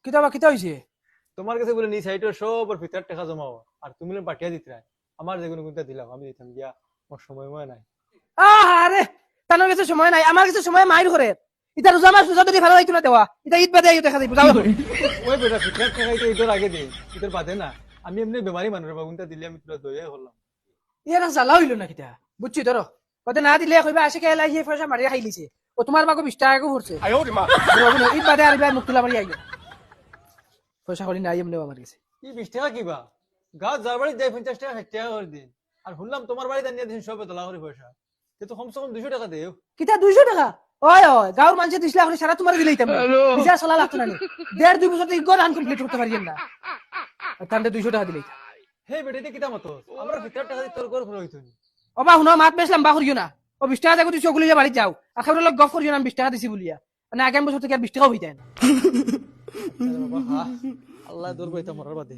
কিতাবা কিতা হইছে? তোমার কাছে বলে নি সাইটের সব আর ভিতর টাকা জমাও আর তুমি পাঠিয়ে দিতে আমার যেগুলো কোনটা দিলাম আমি দিতাম গিয়া আমার সময় নাই। আরে তানোর কাছে সময় নাই, আমার কাছে সময় মাইর করে। ইতা রোজা মাস রোজা যদি ভালো হইতো না দেওয়া, ইতা ঈদ বাদে দেখা যাইব। যাও ওই বেটা ভিতর টাকা তো ঈদের আগে দিই, ঈদের বাদে না। আমি এমনি বেমারি মানুষ বা কোনটা দিলে আমি তোরা দইয়া হলাম। ইয়ারা জ্বালা হইল না কিতা বুঝছি ধরো। কতে না দিলে কইবা আসে কে লাই পয়সা মারিয়া খাই লিছে। ও তোমার মাগো 20 টাকা পড়ছে। ঈদ বাদে আর ভাই মুখ তুলা মারি আইলো। পয়সা করি নাই এমনি আমার কাছে। কি 20 টাকা কিবা গাছ যার বাড়ি যাই 50 টাকা 60 টাকা করে দিন আর শুনলাম তোমার বাড়িতে নিয়ে দিন সবে তোলা করে পয়সা তো কমসে কম 200 টাকা দেও। কিতা 200 টাকা? ওই ওই গাঁর মানুষে দিছলা এখন সারা তোমার দিলেই তেমন বিচার চলা লাগতো না। 1.5-2 বছর ইগর আন কমপ্লিট করতে পারিয়েন না। তান্ডে 200 টাকা দিলেই। হে বেটা এটা কিতা মতো আমরা ভিতর টাকা দিয়ে তোর করে হইতো নি। ওবা শুনো মাত বেশলাম বা করিও না। ও 20 টাকা যাগো তুই চগুলিয়া বাড়ি যাও। আখাউর লোক গফ করিও না 20 টাকা দিছি বলিয়া। মানে আগামী বছর থেকে আর 20 টাকাও হইতাই না। বাবা আল্লাহ দূর বইতা মরার বাদে।